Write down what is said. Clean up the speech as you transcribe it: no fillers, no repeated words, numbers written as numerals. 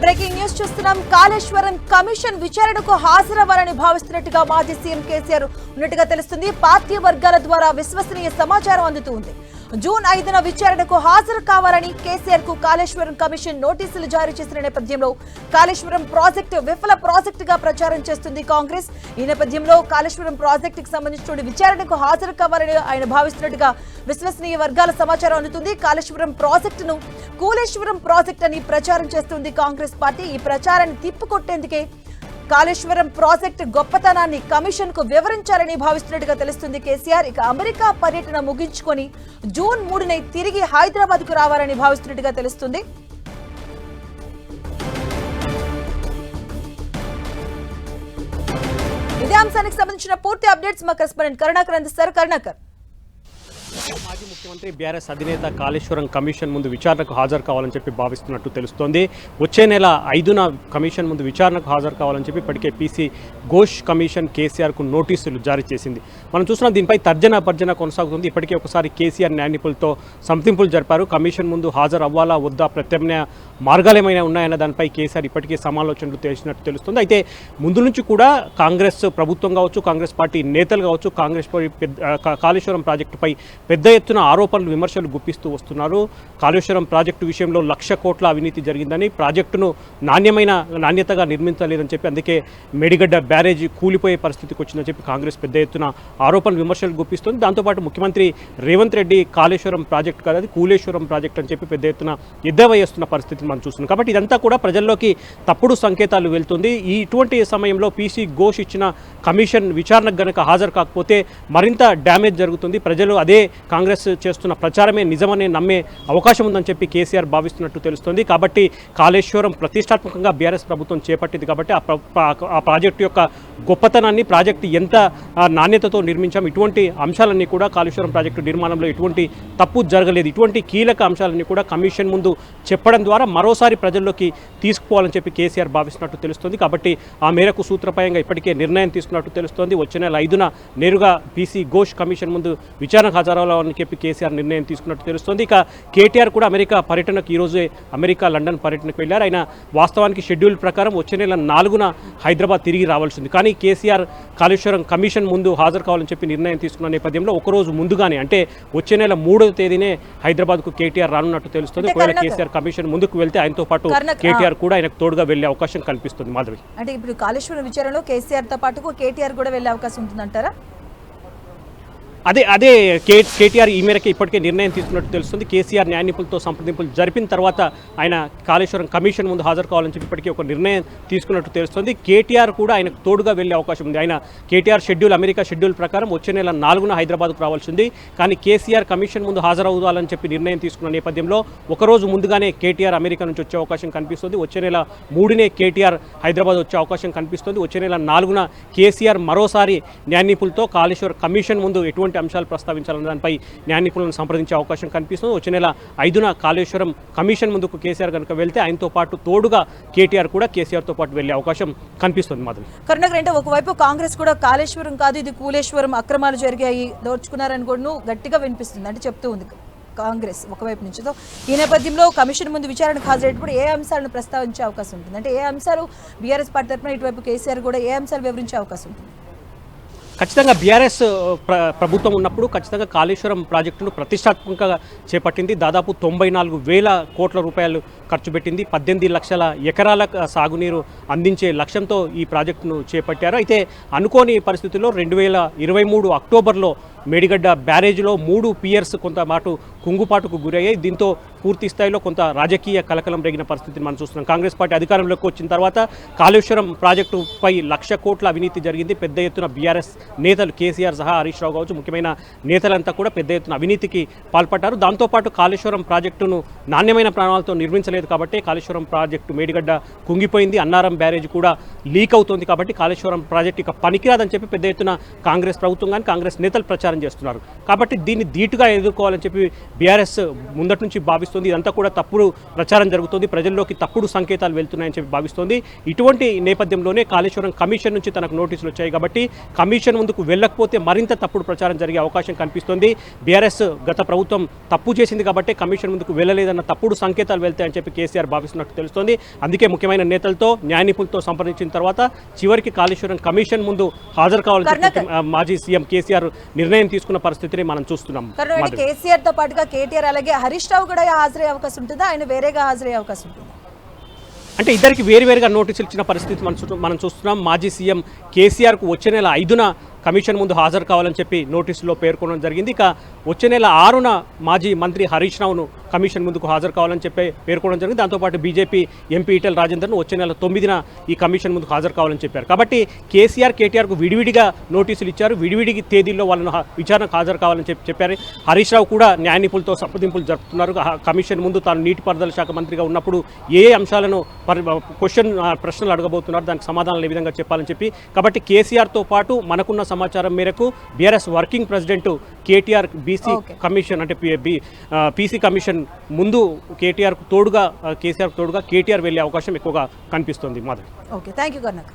Breaking news చూస్తున్నాం. Kaleshwaram commission విచారణకు హాజరవ్వాలని భావిస్తున్నట్టుగా మాజీ సీఎం కేసీఆర్ ఉన్నట్టుగా తెలుస్తుంది. పార్టీ వర్గాల ద్వారా విశ్వసనీయ సమాచారం అందుతుంది. జూన్ 5న విచారణకు హాజరు కావాలని కేసీఆర్ కు కాళేశ్వరం కమిషన్ నోటీసులు జారీ చేసిన నేపథ్యంలో కాళేశ్వరం ప్రాజెక్టు విఫల ప్రాజెక్టుగా ప్రచారం చేస్తుంది కాంగ్రెస్. ఈ నేపథ్యంలో కాళేశ్వరం ప్రాజెక్టుకు సంబంధించిన విచారణకు హాజరు కావాలని ఆయన భావిస్తున్నట్టుగా విశ్వసనీయ వర్గాల సమాచారం అందుతుంది. కాళేశ్వరం ప్రాజెక్టును కూలేశ్వరం ప్రాజెక్ట్ అని ప్రచారం చేస్తుంది కాంగ్రెస్ పార్టీ. ఈ ప్రచారాన్ని తిప్పికొట్టేందుకే కాళేశ్వరం ప్రాజెక్టు గొప్పతనాన్ని కమిషన్ కు వివరించాలని భావిస్తున్నట్టుగా తెలుస్తుంది కేసీఆర్. ఇక అమెరికా పర్యటన ముగించుకొని జూన్ 3న తిరిగి హైదరాబాద్ కు రావాలని భావిస్తున్నట్టుగా తెలుస్తుంది. ఇదే అంశానికి సంబంధించిన పూర్తి అప్డేట్స్ మా కరెస్పాండెంట్ కరుణాకర్ అందిస్తారు. కరుణాకర్, మాజీ ముఖ్యమంత్రి బీఆర్ఎస్ అధినేత కాళేశ్వరం కమిషన్ ముందు విచారణకు హాజరు కావాలని చెప్పి భావిస్తున్నట్టు తెలుస్తోంది. వచ్చే నెల 5న కమిషన్ ముందు విచారణకు హాజరు కావాలని చెప్పి ఇప్పటికే పీసీ ఘోష్ కమిషన్ కేసీఆర్కు నోటీసులు జారీ చేసింది. మనం చూస్తున్నాం, దీనిపై తర్జన కొనసాగుతుంది. ఇప్పటికే ఒకసారి కేసీఆర్ న్యాయ నిపుణులతో సంప్రదింపులు జరిపారు. కమిషన్ ముందు హాజరు అవ్వాలా వద్దా, ప్రత్యామ్నాయ మార్గాలు ఏమైనా ఉన్నాయన్న దానిపై కేసీఆర్ ఇప్పటికే సమాలోచనలు చేసినట్టు తెలుస్తుంది. అయితే ముందు నుంచి కూడా కాంగ్రెస్ ప్రభుత్వం కావచ్చు, కాంగ్రెస్ పార్టీ నేతలు కావచ్చు, కాళేశ్వరం ప్రాజెక్టుపై పెద్ద ఎత్తున ఆరోపణలు విమర్శలు గుప్పిస్తూ వస్తున్నారు. కాళేశ్వరం ప్రాజెక్టు విషయంలో 1,00,000 కోట్ల అవినీతి జరిగిందని, ప్రాజెక్టును నాణ్యతగా నిర్మించలేదని చెప్పి అందుకే మేడిగడ్డ బ్యారేజీ కూలిపోయే పరిస్థితికి వచ్చిందని చెప్పి కాంగ్రెస్ పెద్ద ఎత్తున ఆరోపణలు విమర్శలు గుప్పిస్తుంది. దాంతోపాటు ముఖ్యమంత్రి రేవంత్ రెడ్డి కాళేశ్వరం ప్రాజెక్టు కాదు, అది కూలేశ్వరం ప్రాజెక్టు అని చెప్పి పెద్ద ఎత్తున ఎద్దేవా చేస్తున్న పరిస్థితిని మనం చూస్తున్నాం. కాబట్టి ఇదంతా కూడా ప్రజల్లోకి తప్పుడు సంకేతాలు వెళ్తుంది. ఇటువంటి సమయంలో పీసీ ఘోష్ ఇచ్చిన కమిషన్ విచారణకు గనక హాజరు కాకపోతే మరింత డ్యామేజ్ జరుగుతుంది. ప్రజలు అదే కాంగ్రెస్ చేస్తున్న ప్రచారమే నిజమని నమ్మే అవకాశం ఉందని చెప్పి కేసీఆర్ భావిస్తున్నట్టు తెలుస్తుంది. కాబట్టి కాళేశ్వరం ప్రతిష్టాత్మకంగా బీఆర్ఎస్ ప్రభుత్వం చేపట్టింది కాబట్టి ఆ ప్రాజెక్టు యొక్క గొప్పతనాన్ని, ప్రాజెక్టు ఎంత నాణ్యతతో నిర్మించాం, ఇటువంటి అంశాలన్నీ కూడా కాళేశ్వరం ప్రాజెక్టు నిర్మాణంలో ఎటువంటి తప్పు జరగలేదు, ఇటువంటి కీలక అంశాలన్నీ కూడా కమిషన్ ముందు చెప్పడం ద్వారా మరోసారి ప్రజల్లోకి తీసుకుపోవాలని చెప్పి కేసీఆర్ భావిస్తున్నట్టు తెలుస్తుంది. కాబట్టి ఆ మేరకు సూత్రప్రాయంగా ఇప్పటికే నిర్ణయం తీసుకున్నట్టు తెలుస్తోంది. వచ్చే నెల 5న నేరుగా పీసీ ఘోష్ కమిషన్ ముందు విచారణకు హాజరవ్వాలని చెప్పి కేసీఆర్ నిర్ణయం తీసుకున్నట్టు తెలుస్తోంది. ఇక కేటీఆర్ కూడా అమెరికా పర్యటనకు ఈరోజే అమెరికా లండన్ పర్యటనకు వెళ్లారు. ఆయన వాస్తవానికి షెడ్యూల్ ప్రకారం వచ్చే నెల 4న హైదరాబాద్ తిరిగి రావాల్సింది. కానీ కేసీఆర్ కాళేశ్వరం కమిషన్ ముందు హాజరు కావాలని చెప్పి నిర్ణయం తీసుకున్న నేపథ్యంలో ఒకరోజు ముందుగానే, అంటే వచ్చే నెల 3వ తేదీనే హైదరాబాద్కు కేటీఆర్ రానున్నట్టు తెలుస్తుంది. ఒకవేళ కేసీఆర్ కమిషన్ ముందుకు వెళ్తే ఆయనతో పాటు కేటీఆర్ కూడా ఆయనకు తోడుగా వెళ్లే అవకాశం కల్పిస్తుంది. మాధవి, అంటే ఇప్పుడు కాళేశ్వరం విచారణలో కేసీఆర్ తో పాటు కేటీఆర్ కూడా వెళ్లే అవకాశం ఉంటుందంటారా? అదే కేటీఆర్ ఈ మేరకు ఇప్పటికే నిర్ణయం తీసుకున్నట్టు తెలుస్తుంది. కేసీఆర్ న్యాయ నిపుణులతో సంప్రదింపులు జరిపిన తర్వాత ఆయన కాళేశ్వరం కమిషన్ ముందు హాజరు కావాలని చెప్పి ఇప్పటికీ ఒక నిర్ణయం తీసుకున్నట్టు తెలుస్తుంది. కేటీఆర్ కూడా ఆయనకు తోడుగా వెళ్లే అవకాశం ఉంది. ఆయన కేటీఆర్ అమెరికా షెడ్యూల్ ప్రకారం వచ్చే నెల 4న హైదరాబాద్కు రావాల్సింది. కానీ కేసీఆర్ కమిషన్ ముందు హాజరవుదాలని చెప్పి నిర్ణయం తీసుకున్న నేపథ్యంలో ఒకరోజు ముందుగానే కేటీఆర్ అమెరికా నుంచి వచ్చే అవకాశం కనిపిస్తుంది. వచ్చే నెల 3నే కేటీఆర్ హైదరాబాద్ వచ్చే అవకాశం కనిపిస్తుంది. వచ్చే నెల 4న కేసీఆర్ మరోసారి న్యాయ నిపుణులతో కాళేశ్వరం కమిషన్ ముందు ఎటువంటి అంశాలు ప్రస్తావించాలన్న దానిపై న్యాయ నిపుణులను సంప్రదించే అవకాశం కనిపిస్తుంది. వచ్చే నెల 5న కాళేశ్వరం కమిషన్ ముందుకు కేసీఆర్ కనుక వెళ్తే ఆయనతో పాటు తోడుగా కేటీఆర్ కూడా కేసీఆర్తో పాటు వెళ్లే అవకాశం కనిపిస్తుంది. మాధవి, కరుణాకర్, అంటే ఒకవైపు కాంగ్రెస్ కూడా కాళేశ్వరం కాదు ఇది కూలేశ్వరం, అక్రమాలు జరిగాయి, దోచుకున్నారని కూడా గట్టిగా వినిపిస్తుంది, అంటే చెప్తూ ఉంది కాంగ్రెస్ ఒకవైపు నుంచి. ఈ నేపథ్యంలో కమిషన్ ముందు విచారణకు హాజరయ్యేటప్పుడు ఏ అంశాలను ప్రస్తావించే అవకాశం ఉంటుంది? అంటే ఏ అంశాలు బీఆర్ఎస్ పార్టీ తరఫున, ఇటువైపు కేసీఆర్ కూడా ఏ అంశాలు వివరించే అవకాశం ఉంటుంది? ఖచ్చితంగా బీఆర్ఎస్ ప్రభుత్వం ఉన్నప్పుడు ఖచ్చితంగా కాళేశ్వరం ప్రాజెక్టును ప్రతిష్టాత్మకంగా చేపట్టింది. దాదాపు 94,000 కోట్ల రూపాయలు ఖర్చు పెట్టింది. 18 లక్షల ఎకరాల సాగునీరు అందించే లక్ష్యంతో ఈ ప్రాజెక్టును చేపట్టారు. అయితే అనుకోని పరిస్థితుల్లో 2023 అక్టోబర్లో మేడిగడ్డ బ్యారేజ్లో 3 పియర్స్ కొంత కుంగుపాటుకు గురయ్యాయి. దీంతో పూర్తి స్థాయిలో కొంత రాజకీయ కలకలం రేగిన పరిస్థితిని మనం చూస్తున్నాం. కాంగ్రెస్ పార్టీ అధికారంలోకి వచ్చిన తర్వాత కాళేశ్వరం ప్రాజెక్టుపై 1,00,000 కోట్ల అవినీతి జరిగింది. పెద్ద ఎత్తున బీఆర్ఎస్ నేతలు కేసీఆర్ సహా హరీష్ రావు కావచ్చు, ముఖ్యమైన నేతలంతా కూడా పెద్ద ఎత్తున అవినీతికి పాల్పడ్డారు. దాంతోపాటు కాళేశ్వరం ప్రాజెక్టును నాణ్యమైన ప్రణాళికతో నిర్మించలేదు కాబట్టి కాళేశ్వరం ప్రాజెక్టు మేడిగడ్డ కుంగిపోయింది. అన్నారం బ్యారేజ్ కూడా లీక్ అవుతోంది కాబట్టి కాళేశ్వరం ప్రాజెక్టు ఇక పనికిరాదని చెప్పి పెద్ద ఎత్తున కాంగ్రెస్ ప్రభుత్వం కానీ కాంగ్రెస్ నేతలు ప్రచారం ప్రచారం చేస్తున్నారు. కాబట్టి దీన్ని ధీటుగా ఎదుర్కోవాలని చెప్పి బీఆర్ఎస్ ముందటి నుంచి భావిస్తుంది. ఇదంతా కూడా తప్పుడు ప్రచారం జరుగుతుంది, ప్రజల్లోకి తప్పుడు సంకేతాలు వెళ్తున్నాయని చెప్పి భావిస్తోంది. ఇటువంటి నేపథ్యంలోనే కాళేశ్వరం కమిషన్ నుంచి తనకు నోటీసులు వచ్చాయి కాబట్టి కమిషన్ ముందుకు వెళ్ళకపోతే మరింత తప్పుడు ప్రచారం జరిగే అవకాశం కనిపిస్తోంది. బీఆర్ఎస్ గత ప్రభుత్వం తప్పు చేసింది కాబట్టి కమిషన్ ముందుకు వెళ్ళలేదన్న తప్పుడు సంకేతాలు వెళ్తాయని చెప్పి కేసీఆర్ భావిస్తున్నట్టు తెలుస్తోంది. అందుకే ముఖ్యమైన నేతలతో న్యాయ నిపుణులతో సంప్రదించిన తర్వాత చివరికి కాళేశ్వరం కమిషన్ ముందు హాజరు కావాలని చెప్పి మాజీ సీఎం కేసీఆర్ నిర్ణయం తీసుకున్న పరిస్థితిని మనం చూస్తున్నాం. కేసీఆర్ తో పాటుగా కేటీఆర్ అలాగే హరీష్ రావు కూడా హాజరయ్యే అవకాశం ఉంటుందా, ఆయన వేరేగా హాజరయ్యే అవకాశం ఉంటుందా? అంటే ఇద్దరికి వేరువేరుగా నోటీసులు ఇచ్చిన పరిస్థితి మనం చూస్తున్నాం. మాజీ సీఎం కేసీఆర్కు వచ్చే నెల 5న కమిషన్ ముందు హాజరు కావాలని చెప్పి నోటీసులో పేర్కొనడం జరిగింది. ఇక వచ్చే నెల 6న మాజీ మంత్రి హరీష్ రావును కమిషన్ ముందుకు హాజరు కావాలని చెప్పి పేర్కొనడం జరిగింది. దాంతోపాటు బీజేపీ ఎంపీ ఈటెల రాజేందర్ను వచ్చే నెల 9న ఈ కమిషన్ ముందుకు హాజరు కావాలని చెప్పారు. కాబట్టి కేసీఆర్ కేటీఆర్కు విడివిడిగా నోటీసులు ఇచ్చారు, విడివిడి తేదీల్లో వాళ్ళను విచారణకు హాజరు కావాలని చెప్పారు. హరీష్ రావు కూడా న్యాయ నిపుణులతో సంప్రదింపులు జరుపుతున్నారు. కమిషన్ ముందు తాను నీటిపారుదల శాఖ మంత్రిగా ఉన్నప్పుడు ఏ అంశాలను ప్రశ్నలు అడగబోతున్నారు, దానికి సమాధానాలు ఏ విధంగా చెప్పాలని చెప్పి. కాబట్టి కేసీఆర్తో పాటు మనకున్న సమాచారం మేరకు BRS working president KTR BC commission అంటే పీసీ కమిషన్ ముందు కేసీఆర్ తోడుగా కేటీఆర్ వెళ్లే అవకాశం ఎక్కువగా కనిపిస్తుంది. మాధవ్. Okay, thank you కర్ణక్.